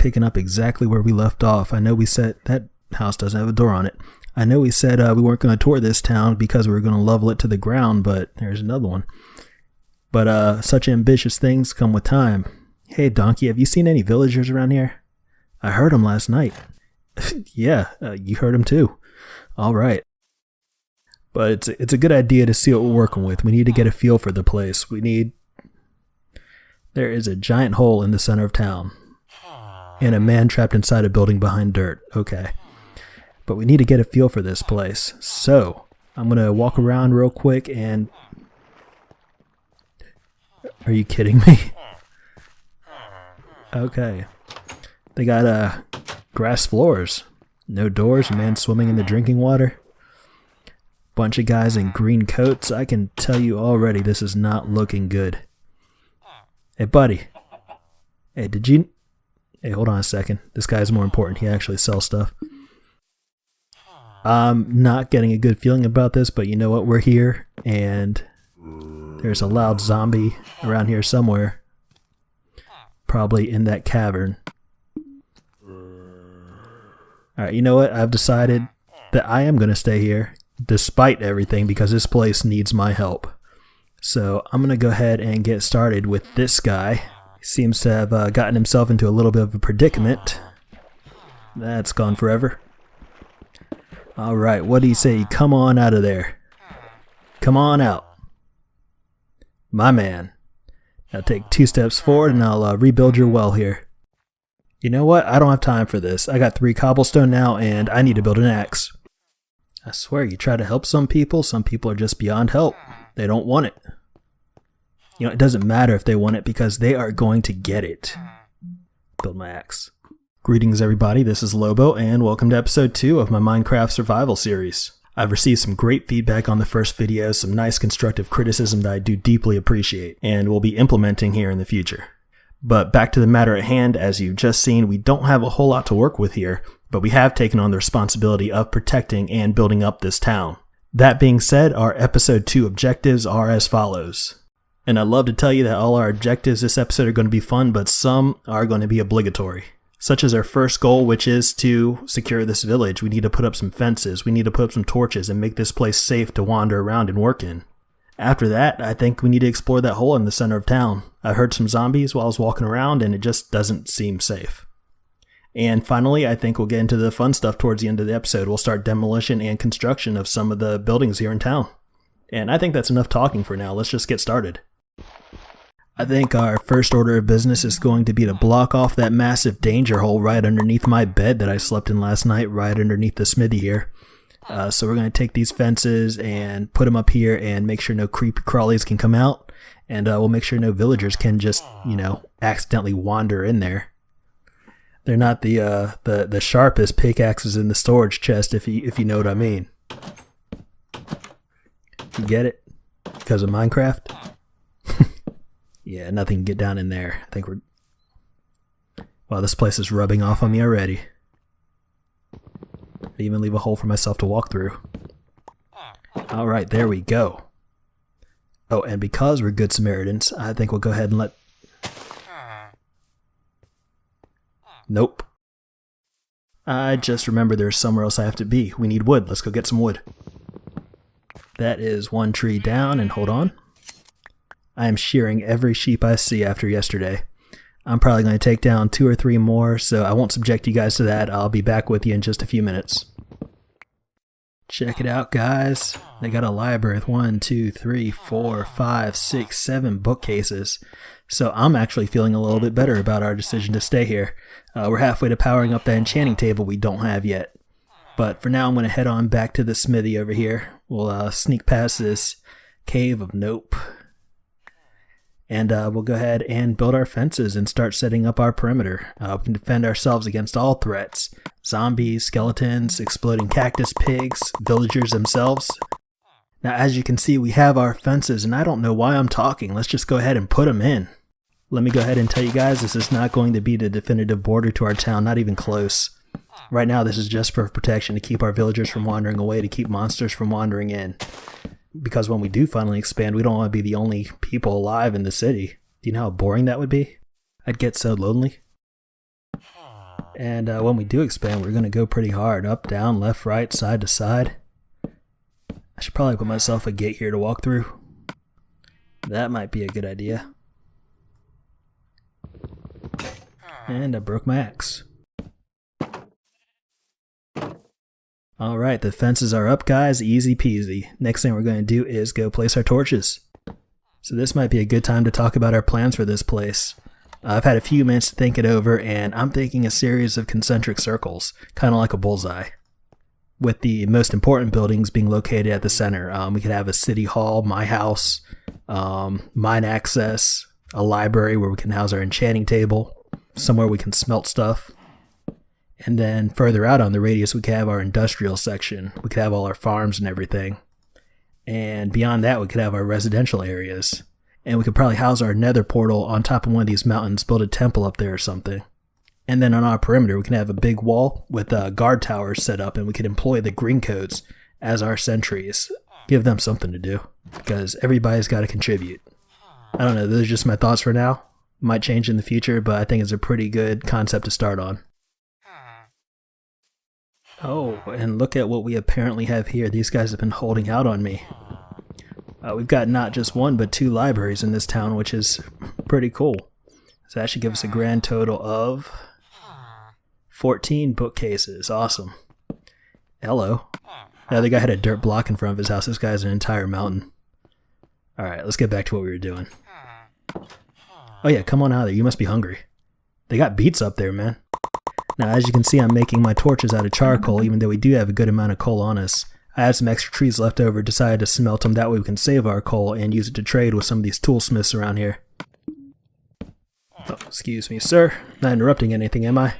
picking up exactly where we left off. I know we said that house doesn't have a door on it. I know we said we weren't going to tour this town because we were going to level it to the ground, but there's another one. But such ambitious things come with time. Hey, Donkey, have you seen any villagers around here? I heard them last night. Yeah, you heard them too. All right. But it's a good idea to see what we're working with. We need to get a feel for the place. There is a giant hole in the center of town. And a man trapped inside a building behind dirt. Okay. But we need to get a feel for this place. So, I'm going to walk around real quick and... Are you kidding me? Okay. They got grass floors. No doors, a man swimming in the drinking water. Bunch of guys in green coats. I can tell you already this is not looking good. Hey, buddy. Hey, Hey, hold on a second. This guy's more important. He actually sells stuff. I'm not getting a good feeling about this, but you know what? We're here, and there's a loud zombie around here somewhere. Probably in that cavern. Alright, you know what? I've decided that I am going to stay here, despite everything, because this place needs my help. So I'm going to go ahead and get started with this guy. He seems to have gotten himself into a little bit of a predicament. That's gone forever. Alright, what do you say? Come on out of there. Come on out. My man. Now take 2 steps forward and I'll rebuild your well here. You know what? I don't have time for this. I got 3 cobblestone now and I need to build an axe. I swear, you try to help some people are just beyond help. They don't want it. You know, it doesn't matter if they want it because they are going to get it. Build my axe. Greetings everybody, this is Lobo and welcome to episode 2 of my Minecraft survival series. I've received some great feedback on the first video, some nice constructive criticism that I do deeply appreciate and will be implementing here in the future. But back to the matter at hand, as you've just seen, we don't have a whole lot to work with here, but we have taken on the responsibility of protecting and building up this town. That being said, our episode 2 objectives are as follows. And I'd love to tell you that all our objectives this episode are going to be fun, but some are going to be obligatory. Such as our first goal, which is to secure this village. We need to put up some fences, we need to put up some torches and make this place safe to wander around and work in. After that, I think we need to explore that hole in the center of town. I heard some zombies while I was walking around and it just doesn't seem safe. And finally, I think we'll get into the fun stuff towards the end of the episode. We'll start demolition and construction of some of the buildings here in town. And I think that's enough talking for now. Let's just get started. I think our first order of business is going to be to block off that massive danger hole right underneath my bed that I slept in last night, right underneath the smithy here. So we're going to take these fences and put them up here and make sure no creepy crawlies can come out. And we'll make sure no villagers can just, you know, accidentally wander in there. They're not the sharpest pickaxes in the storage chest, if you know what I mean. You get it? Because of Minecraft? Yeah, nothing can get down in there. I think wow, this place is rubbing off on me already. I even leave a hole for myself to walk through. Alright, there we go. Oh, and because we're good Samaritans, I think we'll go ahead and Nope. I just remembered there's somewhere else I have to be. We need wood. Let's go get some wood. That is 1 tree down, and hold on. I am shearing every sheep I see after yesterday. I'm probably going to take down 2 or 3 more, so I won't subject you guys to that. I'll be back with you in just a few minutes. Check it out, guys. They got a library with 1, 2, 3, 4, 5, 6, 7 bookcases. So I'm actually feeling a little bit better about our decision to stay here. We're halfway to powering up that enchanting table we don't have yet. But for now, I'm going to head on back to the smithy over here. We'll sneak past this cave of nope. And we'll go ahead and build our fences and start setting up our perimeter. We can defend ourselves against all threats. Zombies, skeletons, exploding cactus pigs, villagers themselves. Now as you can see, we have our fences and I don't know why I'm talking. Let's just go ahead and put them in. Let me go ahead and tell you guys, this is not going to be the definitive border to our town, not even close. Right now this is just for protection, to keep our villagers from wandering away, to keep monsters from wandering in. Because when we do finally expand, we don't want to be the only people alive in the city. Do you know how boring that would be? I'd get so lonely. And when we do expand, we're going to go pretty hard. Up, down, left, right, side to side. I should probably put myself a gate here to walk through. That might be a good idea. And I broke my axe. Alright, the fences are up, guys. Easy peasy. Next thing we're going to do is go place our torches. So this might be a good time to talk about our plans for this place. I've had a few minutes to think it over, and I'm thinking a series of concentric circles, kind of like a bullseye. With the most important buildings being located at the center. We could have a city hall, my house, mine access, a library where we can house our enchanting table, somewhere we can smelt stuff. And then further out on the radius, we could have our industrial section. We could have all our farms and everything. And beyond that, we could have our residential areas. And we could probably house our nether portal on top of one of these mountains, build a temple up there or something. And then on our perimeter, we can have a big wall with guard towers set up, and we could employ the green coats as our sentries. Give them something to do, because everybody's got to contribute. I don't know, those are just my thoughts for now. Might change in the future, but I think it's a pretty good concept to start on. Oh, and look at what we apparently have here. These guys have been holding out on me. We've got not just one, but 2 libraries in this town, which is pretty cool. So that should give us a grand total of 14 bookcases. Awesome. Hello. The other guy had a dirt block in front of his house. This guy's an entire mountain. Alright, let's get back to what we were doing. Oh yeah, come on out of there. You must be hungry. They got beets up there, man. Now, as you can see, I'm making my torches out of charcoal, even though we do have a good amount of coal on us. I had some extra trees left over, decided to smelt them, that way we can save our coal and use it to trade with some of these toolsmiths around here. Oh, excuse me, sir. Not interrupting anything, am I?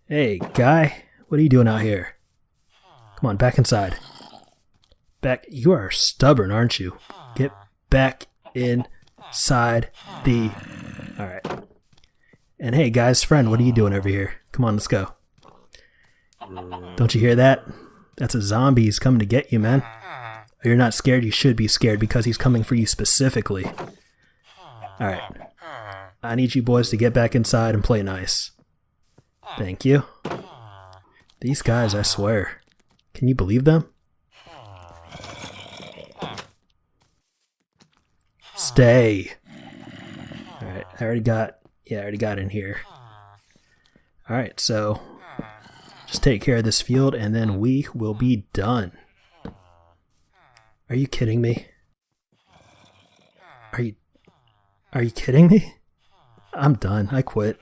Hey, guy. What are you doing out here? Come on, back inside. Back. You are stubborn, aren't you? Get back inside the... Alright. And hey, guy's friend, what are you doing over here? Come on, let's go. Don't you hear that? That's a zombie. He's coming to get you, man. If you're not scared, you should be scared because he's coming for you specifically. Alright. I need you boys to get back inside and play nice. Thank you. These guys, I swear. Can you believe them? Stay. Alright, I already got in here. Alright, so just take care of this field and then we will be done. Are you kidding me? Are you kidding me? I'm done. I quit.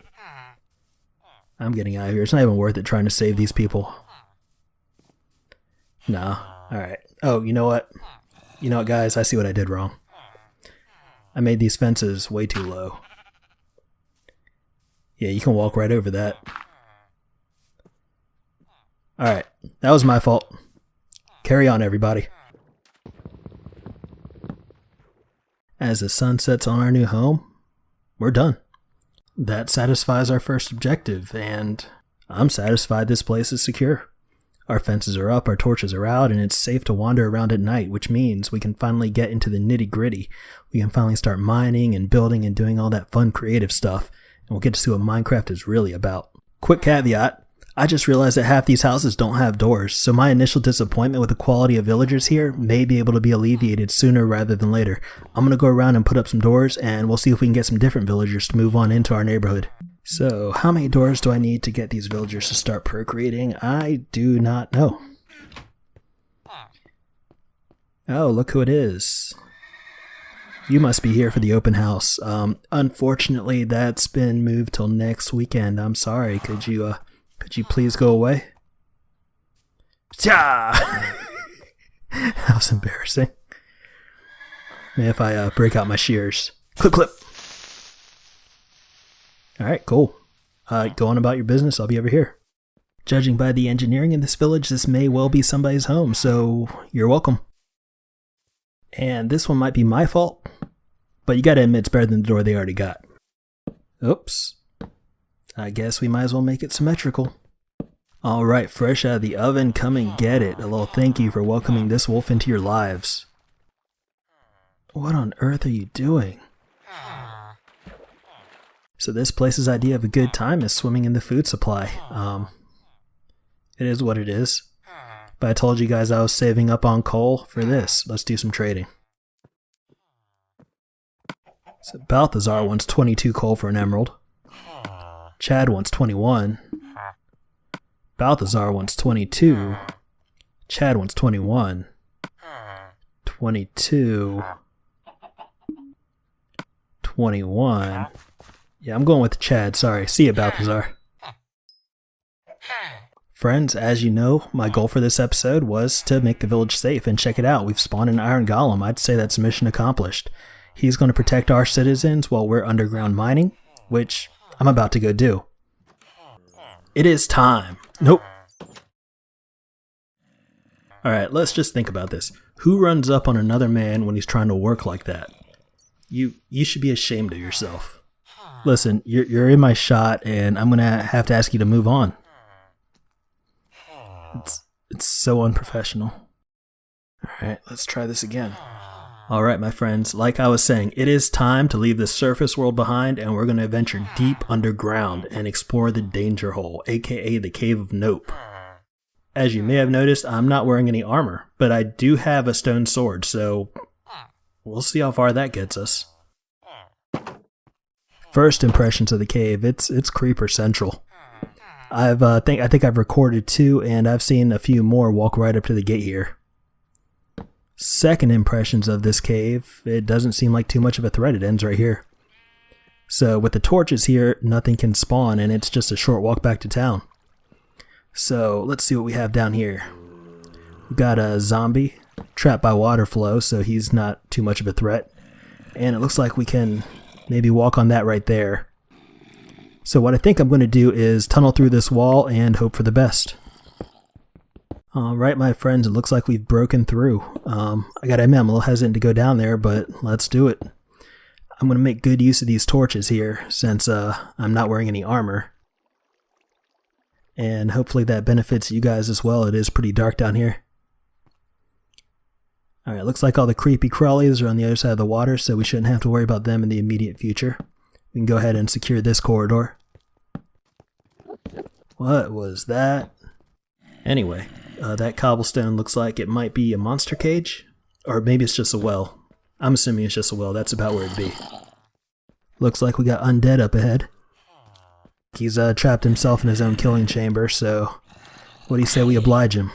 I'm getting out of here. It's not even worth it trying to save these people. No. Alright. Oh, you know what? You know what, guys? I see what I did wrong. I made these fences way too low. Yeah, you can walk right over that. Alright. That was my fault. Carry on, everybody. As the sun sets on our new home, we're done. That satisfies our first objective, and I'm satisfied this place is secure. Our fences are up, our torches are out, and it's safe to wander around at night, which means we can finally get into the nitty-gritty. We can finally start mining and building and doing all that fun creative stuff, and we'll get to see what Minecraft is really about. Quick caveat. I just realized that half these houses don't have doors, so my initial disappointment with the quality of villagers here may be able to be alleviated sooner rather than later. I'm going to go around and put up some doors, and we'll see if we can get some different villagers to move on into our neighborhood. So, how many doors do I need to get these villagers to start procreating? I do not know. Oh, look who it is. You must be here for the open house. Unfortunately, that's been moved till next weekend. I'm sorry. Could you please go away? That was embarrassing. Maybe if I break out my shears. Clip, clip. Alright, cool. Go on about your business. I'll be over here. Judging by the engineering in this village, this may well be somebody's home, so you're welcome. And this one might be my fault, but you gotta admit it's better than the door they already got. Oops. I guess we might as well make it symmetrical. Alright, fresh out of the oven, come and get it. A little thank you for welcoming this wolf into your lives. What on earth are you doing? So this place's idea of a good time is swimming in the food supply. It is what it is. But I told you guys I was saving up on coal for this. Let's do some trading. So Balthazar wants 22 coal for an emerald. Chad wants 21. Balthazar wants 22. Chad wants 21. 22. 21. Yeah, I'm going with Chad, sorry. See ya, Balthazar. Friends, as you know, my goal for this episode was to make the village safe, and check it out, we've spawned an iron golem. I'd say that's mission accomplished. He's going to protect our citizens while we're underground mining, which I'm about to go do. It is time. Nope. Alright, let's just think about this. Who runs up on another man when he's trying to work like that? You should be ashamed of yourself. Listen, you're in my shot, and I'm going to have to ask you to move on. It's so unprofessional. Alright, let's try this again. Alright, my friends, like I was saying, it is time to leave the surface world behind, and we're going to venture deep underground and explore the danger hole, aka the Cave of Nope. As you may have noticed, I'm not wearing any armor, but I do have a stone sword, so we'll see how far that gets us. First impressions of the cave, it's creeper central. I think I've recorded 2, and I've seen a few more walk right up to the gate here. Second impressions of this cave, it doesn't seem like too much of a threat. It ends right here. So with the torches here, nothing can spawn, and it's just a short walk back to town. So let's see what we have down here. We've got a zombie trapped by water flow, so he's not too much of a threat. And it looks like we can maybe walk on that right there. So what I think I'm going to do is tunnel through this wall and hope for the best. Alright, my friends, it looks like we've broken through. I gotta admit, I'm a little hesitant to go down there, but let's do it. I'm going to make good use of these torches here, since I'm not wearing any armor. And hopefully that benefits you guys as well. It is pretty dark down here. Alright, looks like all the creepy crawlies are on the other side of the water, so we shouldn't have to worry about them in the immediate future. We can go ahead and secure this corridor. What was that? Anyway, that cobblestone looks like it might be a monster cage, or maybe it's just a well. I'm assuming it's just a well. That's about where it'd be. Looks like we got undead up ahead. He's trapped himself in his own killing chamber, so what do you say we oblige him?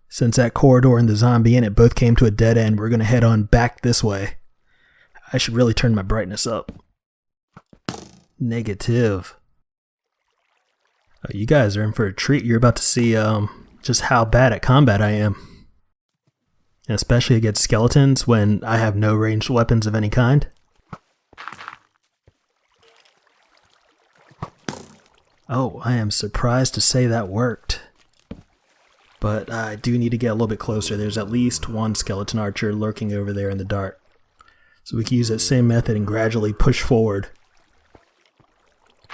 Since that corridor and the zombie in it both came to a dead end, we're going to head on back this way. I should really turn my brightness up. Negative. You guys are in for a treat. You're about to see just how bad at combat I am. And especially against skeletons when I have no ranged weapons of any kind. Oh, I am surprised to say that worked. But I do need to get a little bit closer. There's at least one skeleton archer lurking over there in the dark. So we can use that same method and gradually push forward.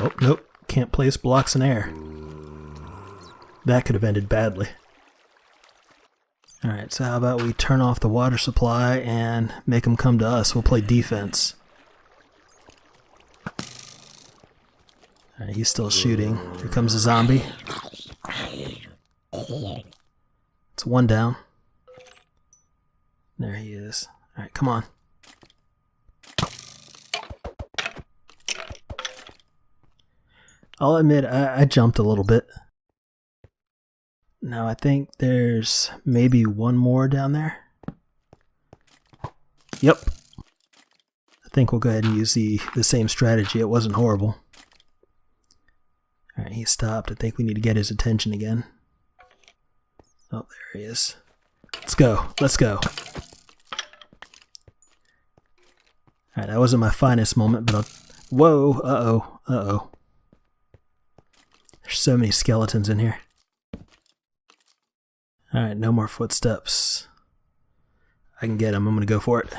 Oh, nope. Can't place blocks in air. That could have ended badly. Alright, so how about we turn off the water supply and make them come to us. We'll play defense. Alright, he's still shooting. Here comes a zombie. It's one down. There he is. Alright, come on. I'll admit, I jumped a little bit. Now I think there's maybe one more down there. Yep. I think we'll go ahead and use the same strategy. It wasn't horrible. Alright, he stopped. I think we need to get his attention again. Oh, there he is. Let's go. Let's go. Alright, that wasn't my finest moment, but I'll... Whoa! Uh-oh. Uh-oh. There's so many skeletons in here. Alright, no more footsteps. I can get him. I'm going to go for it.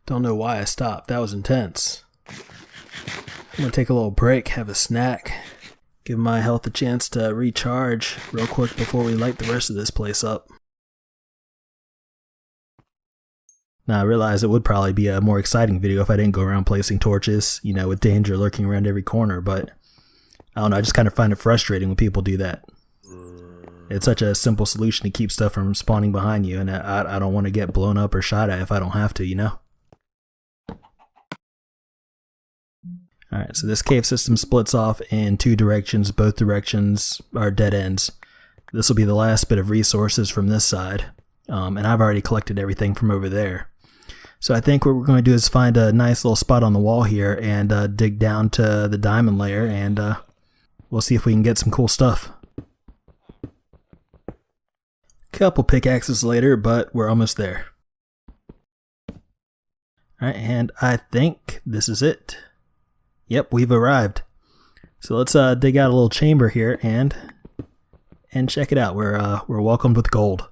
Don't know why I stopped. That was intense. I'm going to take a little break, have a snack, give my health a chance to recharge real quick before we light the rest of this place up. Now I realize it would probably be a more exciting video if I didn't go around placing torches, you know, with danger lurking around every corner, but I don't know, I just kind of find it frustrating when people do that. It's such a simple solution to keep stuff from spawning behind you, and I don't want to get blown up or shot at if I don't have to, you know? Alright, so this cave system splits off in two directions. Both directions are dead ends. This will be the last bit of resources from this side, and I've already collected everything from over there. So I think what we're going to do is find a nice little spot on the wall here and dig down to the diamond layer, and we'll see if we can get some cool stuff. Couple pickaxes later, but we're almost there. Alright, and I think this is it. Yep, we've arrived. So let's dig out a little chamber here and check it out. We're welcomed with gold.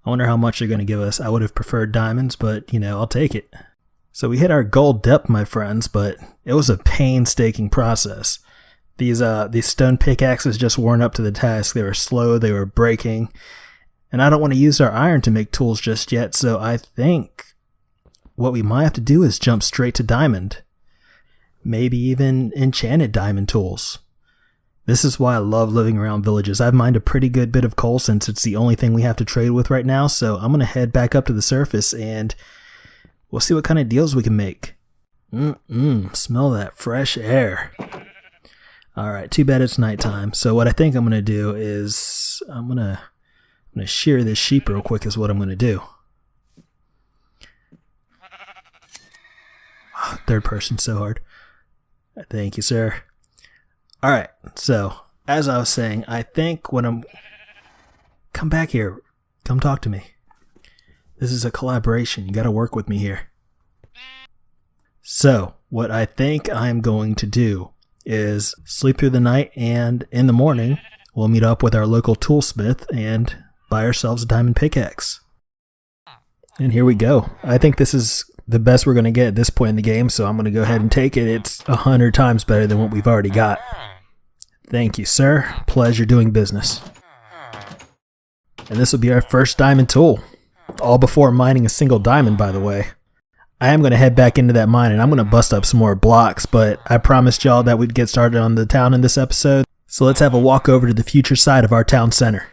I wonder how much they're going to give us. I would have preferred diamonds, but you know, I'll take it. So we hit our gold depth, my friends, but it was a painstaking process. These stone pickaxes just weren't up to the task. They were slow, they were breaking, and I don't want to use our iron to make tools just yet, so I think what we might have to do is jump straight to diamond. Maybe even enchanted diamond tools. This is why I love living around villages. I've mined a pretty good bit of coal since it's the only thing we have to trade with right now, so I'm going to head back up to the surface and we'll see what kind of deals we can make. Smell that fresh air. Alright, too bad it's nighttime. So what I think I'm going to do is I'm going to shear this sheep real quick is what I'm going to do. Third person so hard. Thank you, sir. Alright, so as I was saying, I think when I'm... Come back here. Come talk to me. This is a collaboration. You gotta work with me here. So, what I think I'm going to do is sleep through the night, and in the morning we'll meet up with our local toolsmith and buy ourselves a diamond pickaxe. And here we go. I think this is the best we're going to get at this point in the game, so I'm going to go ahead and take it. It's 100 times better than what we've already got. Thank you, sir. Pleasure doing business. And this will be our first diamond tool. All before mining a single diamond, by the way. I am going to head back into that mine and I'm going to bust up some more blocks, but I promised y'all that we'd get started on the town in this episode. So let's have a walk over to the future side of our town center.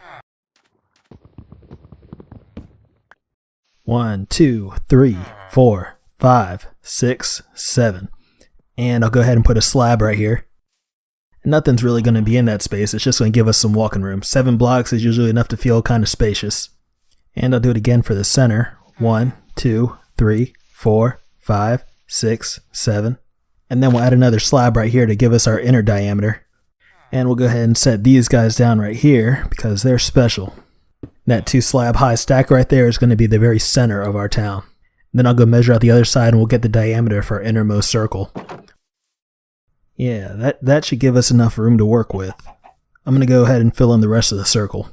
1, 2, 3, 4, 5, 6, 7. And I'll go ahead and put a slab right here. Nothing's really going to be in that space. It's just going to give us some walking room. 7 blocks is usually enough to feel kind of spacious. And I'll do it again for the center. 1, 2, 3, 4, 5, 6, 7. And then we'll add another slab right here to give us our inner diameter. And we'll go ahead and set these guys down right here because they're special. That 2 slab high stack right there is going to be the very center of our town. Then I'll go measure out the other side and we'll get the diameter for our innermost circle. Yeah, that should give us enough room to work with. I'm going to go ahead and fill in the rest of the circle.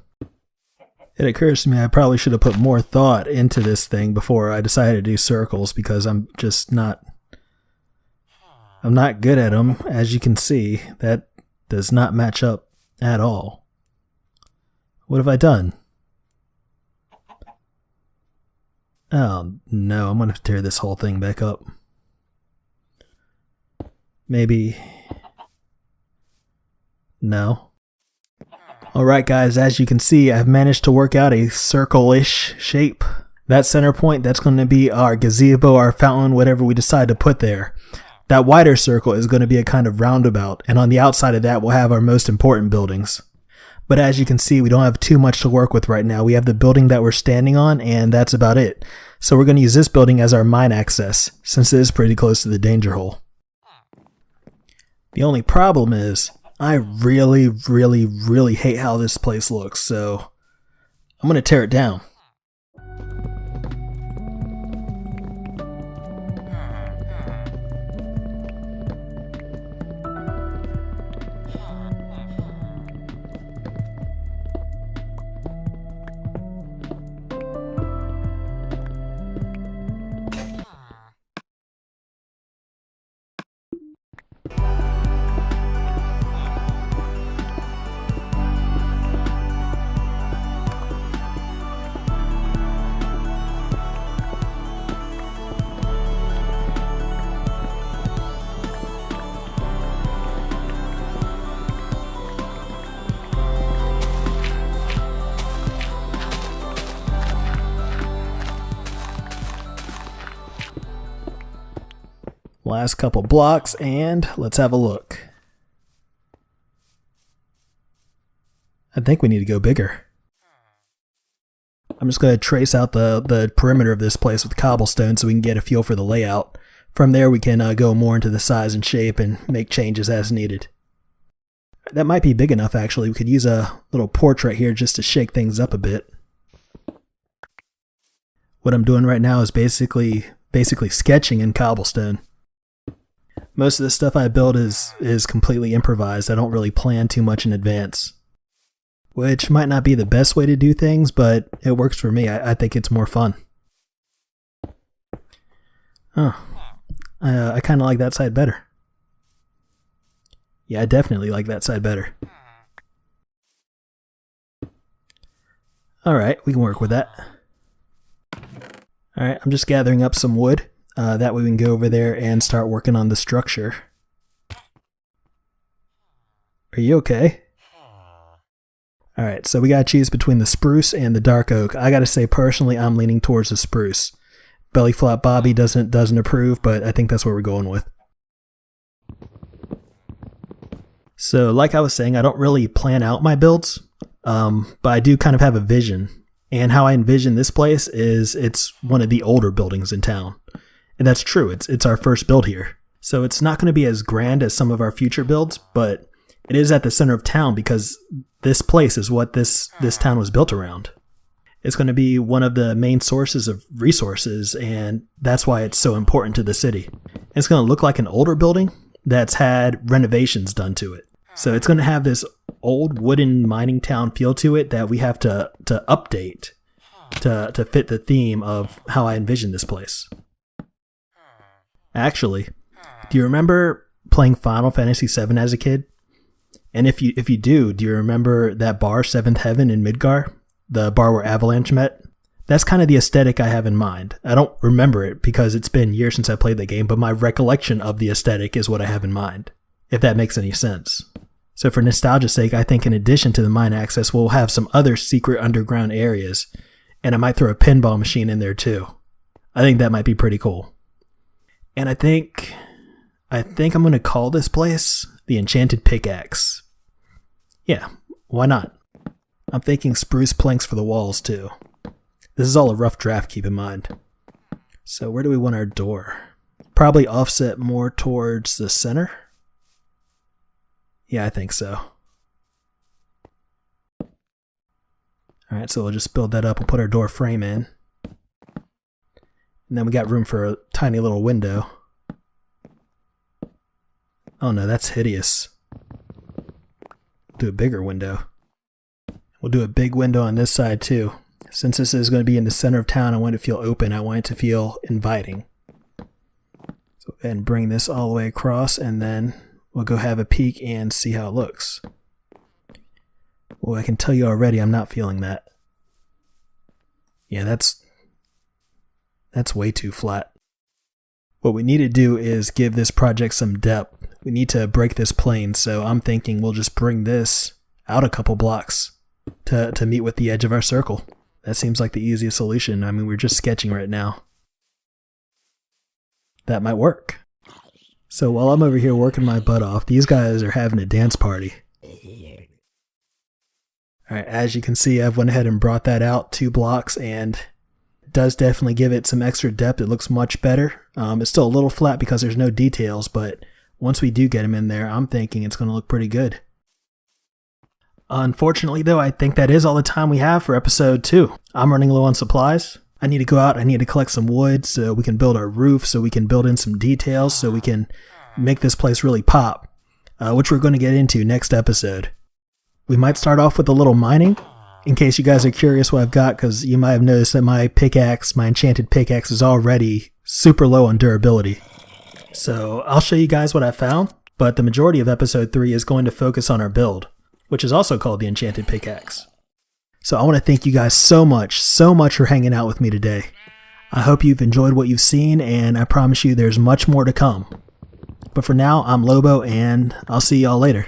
It occurs to me I probably should have put more thought into this thing before I decided to do circles because I'm not good at them. As you can see, that does not match up at all. What have I done? Oh no, I'm going to tear this whole thing back up. Maybe... No. Alright guys, as you can see, I've managed to work out a circle-ish shape. That center point, that's going to be our gazebo, our fountain, whatever we decide to put there. That wider circle is going to be a kind of roundabout, and on the outside of that we'll have our most important buildings. But as you can see, we don't have too much to work with right now. We have the building that we're standing on, and that's about it. So we're going to use this building as our mine access, since it is pretty close to the danger hole. The only problem is, I really, really, really hate how this place looks, so I'm going to tear it down. Last couple blocks, and let's have a look. I think we need to go bigger. I'm just going to trace out the perimeter of this place with cobblestone so we can get a feel for the layout. From there we can go more into the size and shape and make changes as needed. That might be big enough actually. We could use a little porch right here just to shake things up a bit. What I'm doing right now is basically sketching in cobblestone. Most of the stuff I build is completely improvised. I don't really plan too much in advance. Which might not be the best way to do things, but it works for me. I think it's more fun. Oh, I kind of like that side better. Yeah, I definitely like that side better. Alright, we can work with that. Alright, I'm just gathering up some wood. That way we can go over there and start working on the structure. Are you okay? Alright, so we gotta choose between the spruce and the dark oak. I gotta say, personally, I'm leaning towards the spruce. Belly Flop Bobby doesn't approve, but I think that's what we're going with. So, like I was saying, I don't really plan out my builds, but I do kind of have a vision. And how I envision this place is it's one of the older buildings in town. And that's true, it's our first build here. So it's not going to be as grand as some of our future builds, but it is at the center of town because this place is what this town was built around. It's going to be one of the main sources of resources, and that's why it's so important to the city. It's going to look like an older building that's had renovations done to it. So it's going to have this old wooden mining town feel to it that we have to update to fit the theme of how I envision this place. Actually, do you remember playing Final Fantasy VII as a kid? And if you do you remember that bar, Seventh Heaven in Midgar? The bar where Avalanche met? That's kind of the aesthetic I have in mind. I don't remember it because it's been years since I played the game, but my recollection of the aesthetic is what I have in mind, if that makes any sense. So for nostalgia's sake, I think in addition to the mine access, we'll have some other secret underground areas, and I might throw a pinball machine in there too. I think that might be pretty cool. And I think I'm going to call this place the Enchanted Pickaxe. Yeah, why not? I'm thinking spruce planks for the walls too. This is all a rough draft, keep in mind. So where do we want our door? Probably offset more towards the center? Yeah, I think so. Alright, so we'll just build that up. We'll put our door frame in. And then we got room for a tiny little window. Oh no, that's hideous. Do a bigger window. We'll do a big window on this side too. Since this is going to be in the center of town, I want it to feel open. I want it to feel inviting. So go ahead and bring this all the way across, and then we'll go have a peek and see how it looks. Well, I can tell you already I'm not feeling that. Yeah, that's way too flat. What we need to do is give this project some depth. We need to break this plane, so I'm thinking we'll just bring this out a couple blocks to meet with the edge of our circle. That seems like the easiest solution. I mean, we're just sketching right now. That might work. So while I'm over here working my butt off, these guys are having a dance party. Alright, as you can see, I've went ahead and brought that out 2 blocks, and it does definitely give it some extra depth. It looks much better. It's still a little flat because there's no details, but once we do get them in there, I'm thinking it's going to look pretty good. Unfortunately, though, I think that is all the time we have for episode 2. I'm running low on supplies. I need to go out, I need to collect some wood so we can build our roof, so we can build in some details, so we can make this place really pop, which we're going to get into next episode. We might start off with a little mining, in case you guys are curious what I've got, because you might have noticed that my pickaxe, my enchanted pickaxe, is already super low on durability. So I'll show you guys what I found, but the majority of episode 3 is going to focus on our build, which is also called the Enchanted Pickaxe. So I want to thank you guys so much for hanging out with me today. I hope you've enjoyed what you've seen, and I promise you there's much more to come. But for now, I'm Lobo, and I'll see y'all later.